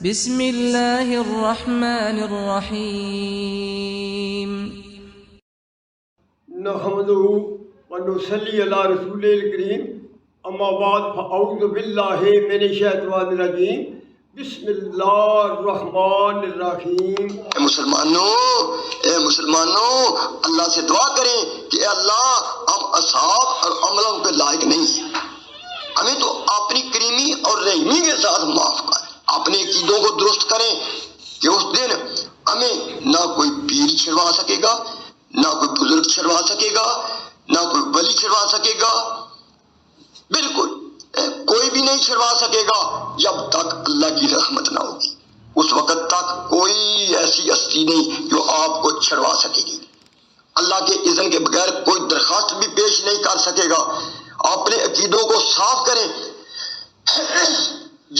بسم اللہ الرحمن الرحیم نحمده ونصلي على رسول الكريم اما بعد فاعوذ بالله من الشیطان الرجیم بسم اللہ الرحمن الرحیم۔ اے مسلمانوں اللہ سے دعا کریں کہ اے اللہ ہم اصحاب اور عملوں کے لائق نہیں ہیں، ہمیں تو اپنی کریمی اور رحمی کے ساتھ معاف کر، اپنے عقیدوں کو درست کریں کہ اس دن ہمیں نہ کوئی پیر چھڑوا سکے گا، نہ کوئی بزرگ چھڑوا سکے گا، نہ کوئی ولی چھڑوا سکے گا، بالکل کوئی بھی نہیں چھڑوا سکے گا جب تک اللہ کی رحمت نہ ہوگی۔ اس وقت تک کوئی ایسی ہستی نہیں جو آپ کو چھڑوا سکے گی۔ اللہ کے اذن کے بغیر کوئی درخواست بھی پیش نہیں کر سکے گا۔ اپنے عقیدوں کو صاف کریں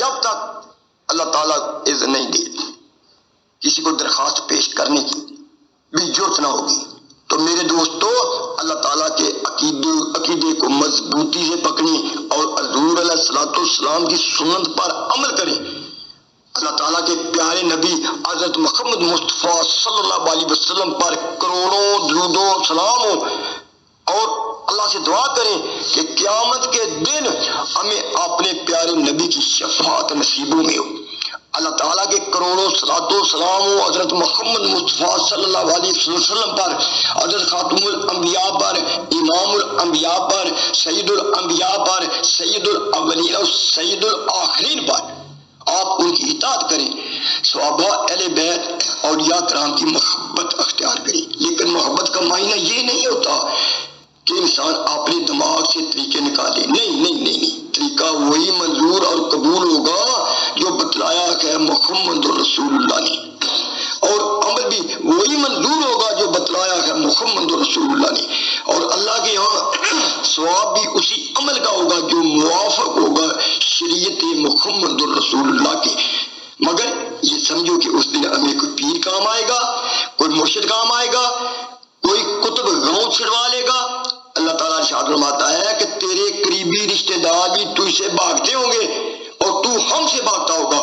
جب تک اللہ تعالیٰ اذن نہیں دے، کسی کو درخواست پیش کرنے کی بھی ضرورت نہ ہوگی۔ تو میرے دوستو، اللہ تعالیٰ کے عقیدے کو مضبوطی سے پکڑیں اور حضور علیہ السلام کی سنت پر عمل کریں۔ اللہ تعالیٰ کے پیارے نبی حضرت محمد مصطفیٰ صلی اللہ علیہ وسلم پر کروڑوں درود و سلام ہو، اور اللہ سے دعا کریں کہ قیامت کے دن ہمیں اپنے پیارے نبی کی شفاعت نصیبوں میں ہو۔ اللہ تعالیٰ کے کروڑوں صلوات و سلام ہو حضرت محمد مصطفیٰ صلی اللہ علیہ وسلم پر، حضرت خاتم الانبیاء پر، امام الانبیاء پر، سید الانبیاء پر، سید الاولین اور سید الآخرین پر۔ آپ ان کی اطاعت کریں، صحابہ اہل بیت اولیاء کرام کی محبت اختیار کریں۔ لیکن محبت کا معنی یہ نہیں ہوتا کہ انسان اپنے دماغ سے طریقے نکالے، نہیں، طریقہ وہی منظور اور قبول ہوگا جو بتلایا ہے محمد رسول اللہ نے، اور عمل بھی وہی منظور ہوگا جو بتلایا ہے محمد رسول اللہ نے، اور اللہ کے یہاں ثواب بھی اسی عمل کا ہوگا جو موافق ہوگا شریعت محمد رسول اللہ کے۔ مگر یہ سمجھو کہ اس دن ہمیں کوئی پیر کام آئے گا، کوئی مرشد کام آئے گا، کوئی کتب گاؤں چھڑوا لے گا۔ اللہ تعالیٰ ارشاد فرماتا ہے کہ تیرے قریبی رشتہ دار بھی تجھ سے بھاگتے ہوں گے اور تو ہم سے بھاگتا ہوگا۔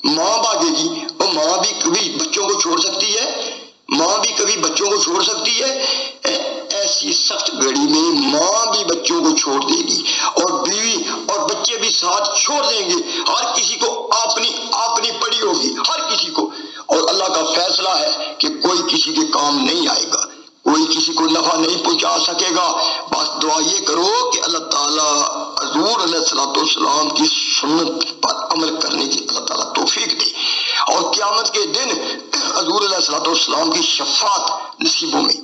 ماں بھاگے گی، اور ماں بھی کبھی بچوں کو چھوڑ سکتی ہے، ماں بھی کبھی بچوں کو چھوڑ سکتی ہے۔ ایسی سخت گھڑی میں ماں بھی بچوں کو چھوڑ دے گی، اور بیوی اور بچے بھی ساتھ چھوڑ دیں گے۔ ہر کسی کو اپنی پڑی ہوگی، ہر کسی کو، اور اللہ کا فیصلہ ہے کہ کوئی کسی کے کام نہیں آئے گا، کوئی کسی کو نفع نہیں پہنچا سکے گا۔ بس دعا یہ کرو کہ اللہ تعالیٰ حضور علیہ السلام کی سنت پر عمل کرنے کی اللہ تعالیٰ توفیق دے، اور قیامت کے دن حضور علیہ السلام کی شفاعت نصیبوں میں۔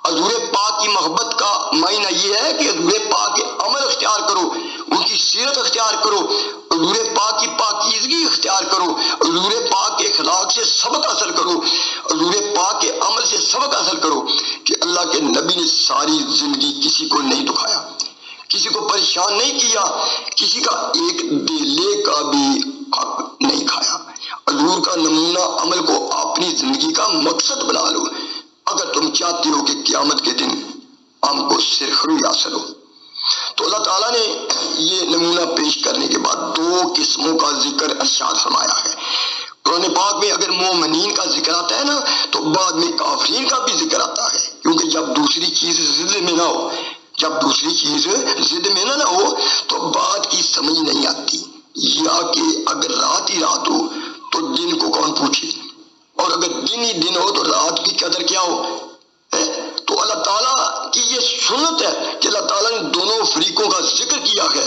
حضور پاک کی محبت کا معنی یہ ہے کہ حضور پاک کے عمل اختیار کرو، ان کی سیرت اختیار کرو، حضور پاک کی پاکیزگی اختیار کرو، حضور پاک کے اخلاق سے سبق حاصل کرو، حضور پاک کے عمل سے سبق حاصل کرو کہ اللہ کے نبی نے ساری زندگی کسی کو نہیں دکھایا، کسی کو پریشان نہیں کیا، کسی کا ایک دلے کا بھی حق نہیں کھایا۔ حضور کا نمونہ عمل کو اپنی زندگی کا مقصد بنا لو اگر تم چاہتے ہو کہ قیامت کے دن ہم کو سرخروی حاصل ہو۔ تو اللہ تعالیٰ نے یہ نمونہ پیش کرنے کے بعد دو قسموں کا ذکر ارشاد فرمایا ہے۔ قرآن پاک میں اگر مومنین کا ذکر آتا ہے نا، تو بعد میں کافرین کا بھی ذکر آتا ہے، کیونکہ جب دوسری چیز ضد میں نہ ہو، تو بات کی سمجھ نہیں آتی، یا کہ اگر رات ہی رات ہو تو دن کو کون پوچھے، اور اگر دن ہی دن ہو تو رات کی قدر کیا ہو۔ تو اللہ تعالیٰ کی یہ سنت ہے کہ اللہ تعالیٰ نے دونوں فریقوں کا ذکر کیا ہے۔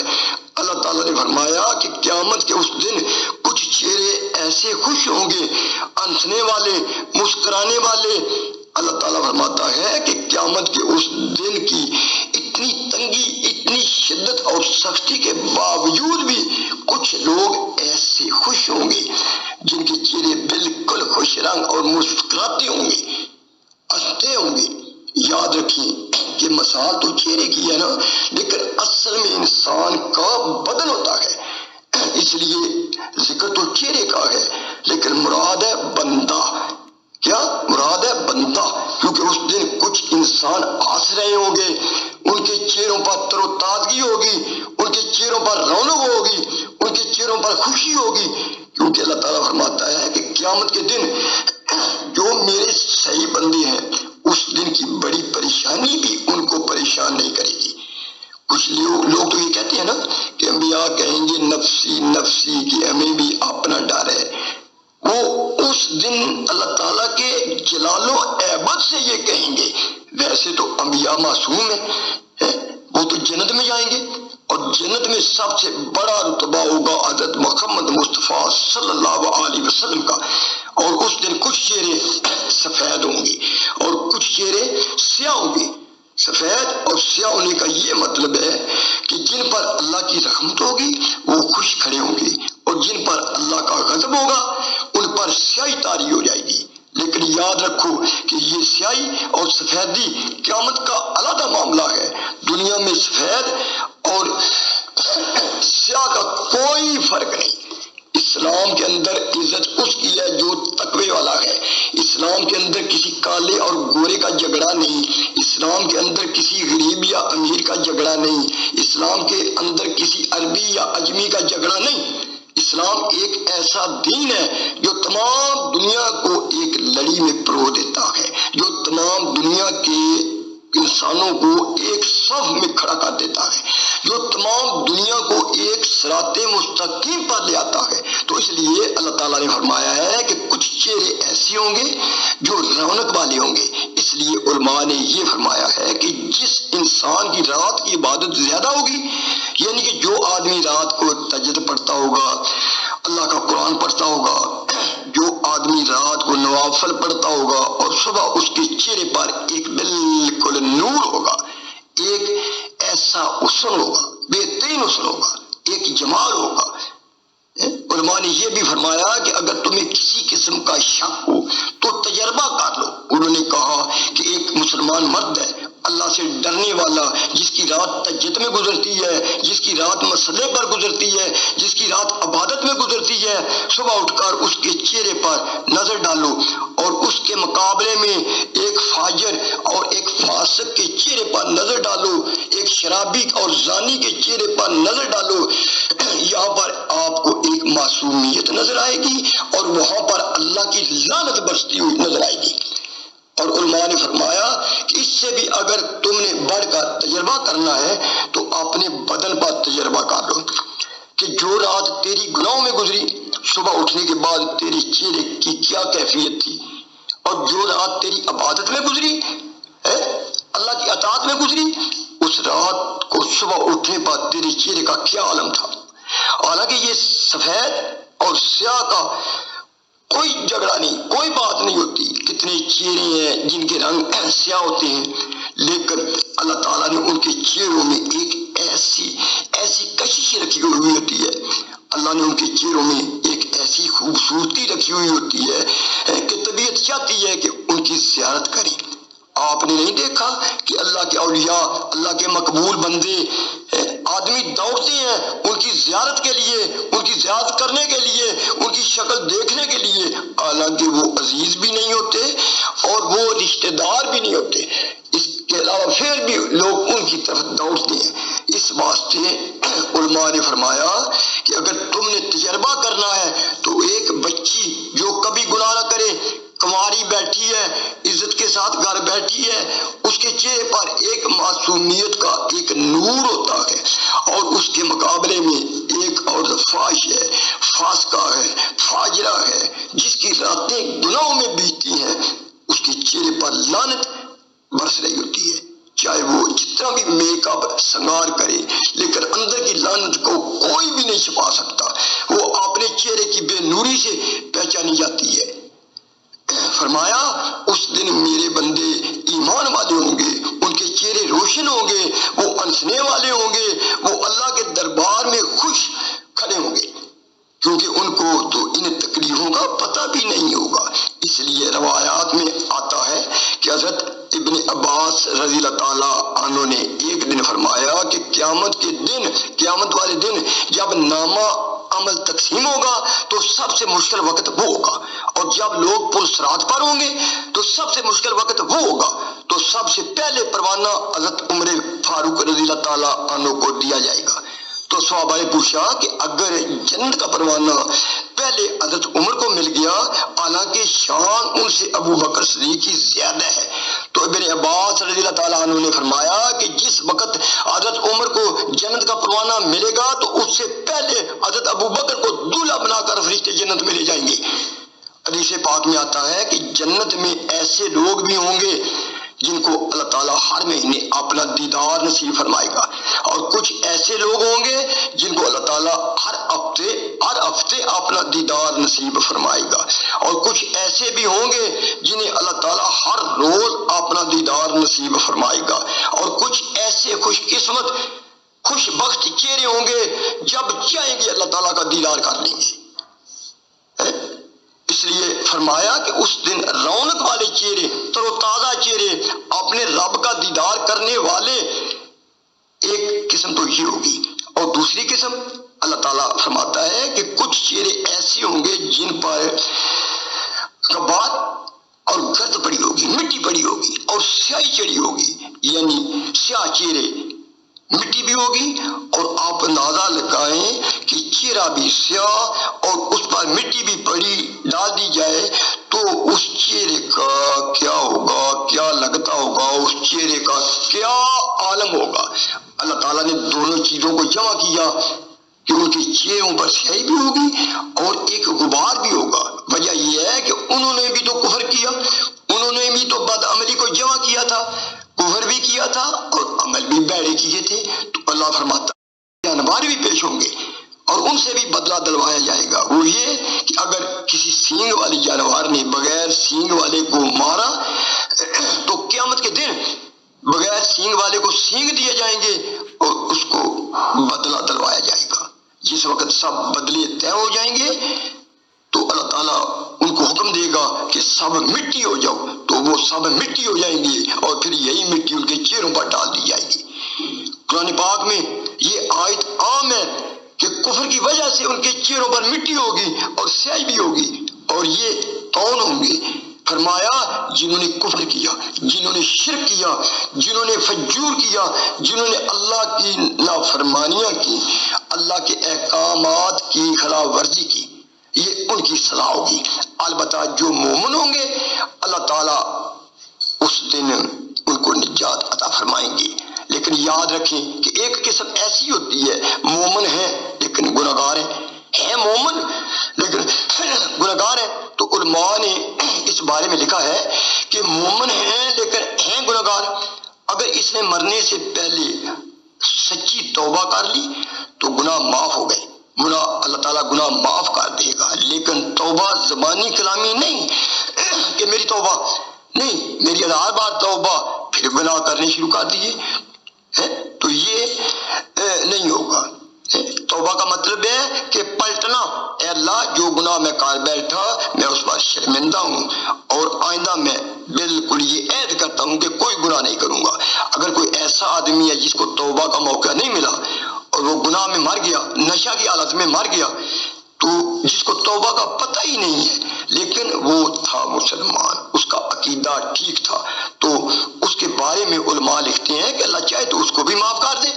اللہ تعالیٰ نے فرمایا کہ قیامت کے اس دن کچھ چہرے ایسے خوش ہوں گے، ہنسنے والے، مسکرانے والے۔ اللہ تعالیٰ فرماتا ہے کہ قیامت کے اس دن کی اتنی تنگی، اتنی شدت اور سختی کے باوجود بھی کچھ لوگ ایسے خوش ہوں گے جن کے چہرے بالکل خوش رنگ اور مسکراتے ہوں گے، ہنستے ہوں گے۔ یاد رکھیں کہ مثال تو چہرے کی ہے نا، لیکن اصل میں انسان کا بدن ہوتا ہے، اس لیے ذکر تو چہرے کا ہے، لیکن مراد ہے بندہ۔ کیا مراد ہے؟ بندہ، کیونکہ اس دن کچھ انسان ہنس رہے ہوں گے، ان کے چہروں پر تر و تازگی ہوگی، ان کے چہروں پر رونق ہوگی، ان کے چہروں پر خوشی ہوگی، کیونکہ اللہ تعالیٰ فرماتا قیامت کے دن جو میرے صحیح بندے ہیں اس دن کی بڑی پریشانی بھی ان کو پریشان نہیں کرے گی۔ کچھ لوگ تو یہ کہتے ہیں نا کہ انبیاء کہیں گے نفسی نفسی، کہ ہمیں بھی اپنا ڈر ہے۔ وہ اس دن اللہ تعالیٰ کے جلال و عیبت سے یہ کہیں گے۔ ویسے تو انبیاء معصوم ہیں، وہ تو جنت میں جائیں گے، اور جنت میں سب سے بڑا رتبہ ہوگا حضرت محمد مصطفیٰ صلی اللہ علیہ وسلم کا۔ اور اس دن کچھ چہرے سفید ہوں گے اور کچھ چہرے سیاہ ہوں گے۔ سفید اور سیاہ ہونے کا یہ مطلب ہے کہ جن پر اللہ کی رحمت ہوگی وہ خوش کھڑے ہوں گے، اور جن پر اللہ کا غضب ہوگا ان پر سیاہی طاری ہو جائے گی۔ لیکن یاد رکھو کہ یہ سیاہی اور سفیدی قیامت کا علیحدہ معاملہ ہے۔ دنیا میں سفید اور سیاہ کا کوئی فرق نہیں۔ اسلام کے اندر عزت اس کی ہے جو تقوی والا ہے۔ اسلام کے اندر کسی کالے اور گورے کا جھگڑا نہیں، اسلام کے اندر کسی غریب یا امیر کا جھگڑا نہیں، اسلام کے اندر کسی عربی یا اجمی کا جھگڑا نہیں۔ اسلام ایک ایسا دین ہے جو تمام دنیا کو ایک لڑی میں پرو دیتا ہے، جو تمام دنیا کے انسانوں کو ایک صف میں کھڑا کر دیتا ہے، جو تمام دنیا کو ایک صراط مستقیم پر لے آتا ہے۔ تو اس لیے اللہ تعالیٰ نے فرمایا ہے کہ کچھ چہرے ایسے ہوں گے جو رونق والے ہوں گے۔ اس لیے علماء نے یہ فرمایا ہے کہ جس انسان کی رات کی عبادت زیادہ ہوگی، یعنی کہ جو آدمی رات کو تہجد پڑھتا ہوگا، اللہ کا قرآن پڑھتا ہوگا، جو آدمی رات کو نوافل پڑھتا ہوگا، اور صبح اس کے چہرے پر ایک بالکل نور ہوگا، ایک ایسا حسن ہوگا، بہترین حسن ہوگا، ایک جمال ہوگا۔ علماء نے یہ بھی فرمایا کہ اگر تمہیں کسی قسم کا شک ہو تو تجربہ کر لو۔ انہوں نے کہا کہ ایک مسلمان مرد ہے اللہ سے ڈرنے والا، جس کی رات تہجد میں گزرتی ہے، جس کی رات مسئلے پر گزرتی ہے، جس کی رات عبادت میں گزرتی ہے، صبح اٹھ کر اس کے چہرے پر نظر ڈالو اور اس کے مقابلے میں ایک فاجر اور ایک فاسق کے چہرے پر نظر ڈالو، ایک شرابی اور زانی کے چہرے پر نظر ڈالو۔ یہاں پر آپ کو ایک معصومیت نظر آئے گی اور وہاں پر اللہ کی لعنت برستی ہوئی نظر آئے گی۔ اور علماء نے فرمایا کہ اس سے بھی اگر تم نے بڑھ کر تجربہ کرنا ہے تو اپنے بدن پر تجربہ کر لو کہ جو رات تیری گناہوں میں گزری، صبح اٹھنے کے بعد تیرے چہرے کی کیا کیفیت تھی، اور جو رات تیری عبادت میں گزری، اللہ کی اطاعت میں گزری، اس رات کو صبح اٹھنے پر تیرے چہرے کا کیا عالم تھا۔ حالانکہ یہ سفید اور سیاہ کا کوئی جھگڑا نہیں، کوئی بات نہیں ہوتی۔ کتنے چہرے ہیں جن کے رنگ سیاہ ہوتے ہیں، لیکن اللہ تعالیٰ نے ان کے چہروں میں ایک ایسی کشش رکھی ہوئی ہوتی ہے، اللہ نے ان کے چہروں میں ایک ایسی خوبصورتی رکھی ہوئی ہوتی ہے کہ طبیعت چاہتی ہے کہ ان کی زیارت کریں۔ آپ نے نہیں دیکھا کہ اللہ کے اولیاء، اللہ کے مقبول بندے، آدمی دوڑتے ہیں ان کی زیارت کے لیے، ان کی زیارت کرنے کے لیے، ان کی شکل دیکھنے کے لیے، حالانکہ وہ عزیز بھی نہیں ہوتے اور وہ رشتہ دار بھی نہیں ہوتے، اس کے علاوہ پھر بھی لوگ ان کی طرف دوڑتے ہیں۔ اس واسطے علماء نے فرمایا کہ اگر تم نے تجربہ کرنا ہے تو ایک بچی جو کبھی گناہ نہ کرے، کنواری بیٹھی ہے، عزت کے ساتھ گھر بیٹھی ہے، اس کے چہرے پر ایک معصومیت کا ایک نور ہوتا ہے، اور اس کے مقابلے میں ایک عورت فاحش ہے، فاسقہ ہے، فاجرہ ہے، جس کی راتیں گناہوں میں بیتتی ہیں، اس کے چہرے پر لعنت برس رہی ہوتی ہے، چاہے وہ جتنا بھی میک اپ سنگار کرے، لیکن اندر کی لعنت کو کوئی بھی نہیں چھپا سکتا، وہ اپنے چہرے کی بے نوری سے پہچانی جاتی ہے۔ فرمایا اس دن میرے بندے ایمان والے ہوں گے، ان کے چہرے روشن ہوں گے، وہ ہنسنے والے ہوں گے، وہ اللہ کے دربار میں خوش کھڑے ہوں گے، کیونکہ ان کو تو ان تکلیفوں کا پتہ بھی نہیں ہوگا۔ اس لیے روایات میں آتا ہے کہ حضرت ابن عباس رضی اللہ تعالیٰ عنہ نے ایک دن فرمایا کہ قیامت والے دن جب نامہ عمل تقسیم ہوگا تو سب سے مشکل وقت وہ ہوگا، اور جب لوگ پل صراط پر ہوں گے تو سب سے مشکل وقت وہ ہوگا، تو سب سے پہلے پروانہ حضرت عمر فاروق رضی اللہ تعالیٰ عنہ کو دیا جائے گا۔ تو صحابہ نے پوچھا کہ اگر جنت کا پروانہ پہلے پہلے حضرت عمر کو مل گیا، حالانکہ شان ان سے ابو بکر صدیق کی زیادہ ہے۔ تو ابن عباس رضی اللہ تعالیٰ عنہ نے فرمایا کہ جس وقت حضرت عمر کو جنت کا پروانہ ملے گا تو اس سے پہلے حضرت ابو بکر کو دولہا بنا کر فرشتے جنت میں لے جائیں گے۔ حدیث پاک میں آتا ہے کہ جنت میں ایسے لوگ بھی ہوں گے جن کو اللہ تعالیٰ ہر مہینے اپنا دیدار نصیب فرمائے گا، اور کچھ ایسے لوگ ہوں گے جن کو اللہ تعالیٰ ہر ہفتے اپنا دیدار نصیب فرمائے گا، اور کچھ ایسے بھی ہوں گے جنہیں اللہ تعالیٰ ہر روز اپنا دیدار نصیب فرمائے گا، اور کچھ ایسے خوش قسمت خوش بخت چہرے ہوں گے جب چاہیں گے اللہ تعالیٰ کا دیدار کر لیں گے۔ اس لیے فرمایا کہ اس دن رونق والے چہرے، تر و تازہ چہرے، اپنے رب کا دیدار کرنے والے، ایک قسم تو یہ ہوگی، اور دوسری قسم اللہ تعالیٰ فرماتا ہے کہ کچھ چہرے ایسے ہوں گے جن پر غبار اور گرد پڑی ہوگی، مٹی پڑی ہوگی اور سیاہی چڑھی ہوگی، یعنی سیاہ چہرے، مٹی بھی ہوگی، اور آپ اندازہ لگائیں کہ چہرہ بھی سیاہ اور اس پر مٹی بھی پڑی ڈال دی جائے تو اس چہرے کا کیا ہوگا، کیا لگتا ہوگا، اس چہرے کا کیا عالم ہوگا۔ اللہ تعالیٰ نے دونوں چیزوں کو جمع کیا کہ ان کے چہروں پر سیاہی بھی ہوگی اور ایک غبار بھی ہوگا۔ وجہ یہ ہے کہ انہوں نے بھی تو کفر کیا، انہوں نے بھی تو بد عملی کو جمع کیا تھا، کفر بھی کیا تھا اور عمل بھی بیڑے کیے تھے، تو اللہ فرماتا ہے جانور بھی پیش ہوں گے اور ان سے بھی بدلہ دلوایا جائے گا۔ وہ یہ کہ اگر کسی سینگ والی جانور نے بغیر سینگ والے کو مارا تو قیامت کے دن بغیر سینگ والے کو سینگ دیے جائیں گے اور اس کو بدلہ دلوایا جائے گا۔ جس وقت سب بدلے طے ہو جائیں گے تو اللہ تعالیٰ ان کو حکم دے گا کہ سب مٹی ہو جاؤ، تو وہ سب مٹی ہو جائیں گے اور پھر یہی مٹی ان کے چہروں پر ڈال دی جائے گی۔ قرآن پاک میں یہ آیت عام ہے کہ کفر کی وجہ سے ان کے چہروں پر مٹی ہوگی اور سیاہی بھی ہوگی، اور یہ کون ہوں گے؟ فرمایا جنہوں نے کفر کیا، جنہوں نے شرک کیا، جنہوں نے فجور کیا، جنہوں نے اللہ کی نافرمانیاں کی، اللہ کے احکامات کی خلاف ورزی کی، یہ ان کی صلاح ہوگی۔ البتہ جو مومن ہوں گے اللہ تعالیٰ اس دن ان کو نجات عطا فرمائیں گے۔ لیکن یاد رکھیں کہ ایک قسم ایسی ہوتی ہے مومن ہے لیکن گناہگار ہے مومن لیکن گناہگار ہے، تو علماء نے اس بارے میں لکھا ہے کہ مومن ہیں لیکن ہیں گناہگار، اگر اس نے مرنے سے پہلے سچی توبہ کر لی تو گناہ معاف ہو گئے، اللہ تعالیٰ گناہ معاف کر دے گا، لیکن توبہ زبانی کلامی نہیں کہ میری توبہ نہیں، میری 1000 بار توبہ پھر گناہ کرنے شروع کر دیے، تو یہ نہیں ہوگا۔ توبہ کا مطلب ہے کہ پلٹنا، اے اللہ جو گناہ میں کر بیٹھا میں اس پر شرمندہ ہوں اور آئندہ میں بالکل یہ عہد کرتا ہوں کہ کوئی گناہ نہیں کروں گا۔ اگر کوئی ایسا آدمی ہے جس کو توبہ کا موقع نہیں ملا اور وہ گناہ میں مر گیا، نشہ کی حالت میں مر گیا، تو جس کو توبہ کا پتہ ہی نہیں ہے لیکن وہ تھا مسلمان، اس کا عقیدہ ٹھیک تھا، تو اس کے بارے میں علماء لکھتے ہیں کہ اللہ چاہے تو اس کو بھی معاف کر دے،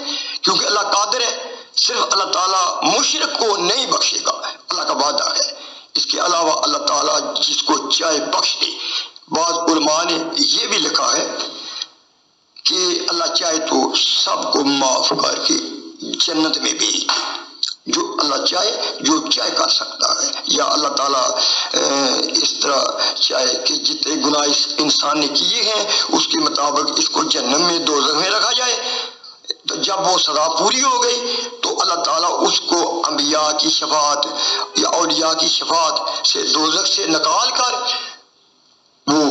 کیونکہ اللہ قادر ہے، صرف اللہ تعالیٰ مشرک کو نہیں بخشے گا، اللہ کا وعدہ ہے۔ اس کے علاوہ اللہ تعالیٰ جس کو چاہے بخش دے۔ بعض علماء نے یہ بھی لکھا ہے کہ اللہ چاہے تو سب کو معاف کر کے جنت میں بھیج دے، جو اللہ چاہے جو چاہے کر سکتا ہے، یا اللہ تعالیٰ اس طرح چاہے کہ جتنے گناہ اس انسان نے کیے ہیں اس کے مطابق اس کو جہنم میں دوزخ میں رکھا جائے، تو جب وہ سزا پوری ہو گئی تو اللہ تعالیٰ اس کو انبیاء کی شفاعت یا اولیاء کی شفاعت سے دوزخ سے نکال کر وہ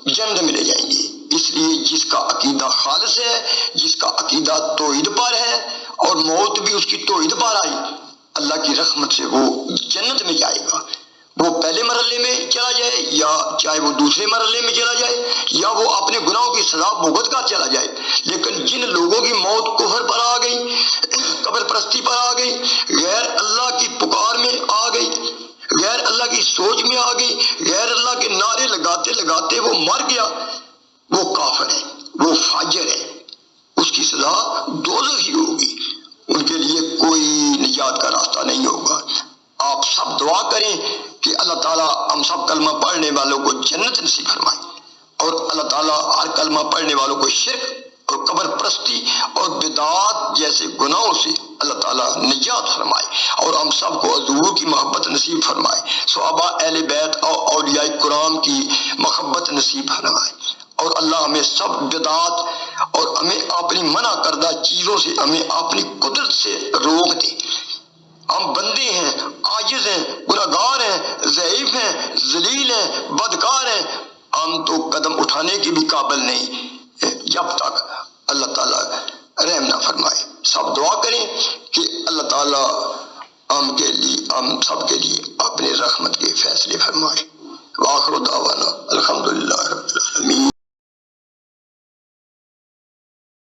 جنت میں لے جائیں گے۔ اس لیے جس کا عقیدہ خالص ہے، جس کا عقیدہ توحید پر ہے اور موت بھی اس کی توحید پر آئی، اللہ کی رحمت سے وہ جنت میں جائے گا، وہ پہلے مرحلے میں چلا جائے یا چاہے وہ دوسرے مرحلے میں چلا جائے یا وہ اپنے گناہوں کی سزا بھگت کر چلا جائے۔ لیکن جن لوگوں کی موت کفر پر آ گئی، قبر پرستی پر آ گئی، غیر اللہ کی پکار میں آ گئی، غیر اللہ کی سوچ میں آ گئی، غیر اللہ کے نعرے لگاتے لگاتے وہ مر گیا، وہ کافر ہے، وہ فاجر ہے، اس کی سزا دوزخ ہی ہوگی، ان کے لیے کوئی نجات کا راستہ نہیں ہوگا۔ آپ آپ سب دعا کریں کہ اللہ تعالیٰ ہم سب کلمہ پڑھنے والوں کو جنت نصیب فرمائے، اور اللہ تعالیٰ ہر کلمہ پڑھنے والوں کو شرک اور قبر پرستی اور بدعات جیسے گناہوں سے اللہ تعالیٰ نجات فرمائے، اور ہم سب کو حضور کی محبت نصیب فرمائے، صحابہ اہل بیت اور اولیاء کرام کی محبت نصیب فرمائے، اور اللہ ہمیں سب بدعات اور ہمیں اپنی منع کردہ چیزوں سے ہمیں اپنی قدرت سے روک دے۔ ہم بندے ہیں، عاجز ہیں، گناہگار ہیں، ضعیف ہیں، ذلیل ہیں، بدکار ہیں، ہم تو قدم اٹھانے کے بھی قابل نہیں جب تک اللہ تعالیٰ رحم نہ فرمائے۔ سب دعا کریں کہ اللہ تعالیٰ ہم سب کے لیے اپنے رحمت کے فیصلے فرمائے۔ وآخر دعوانا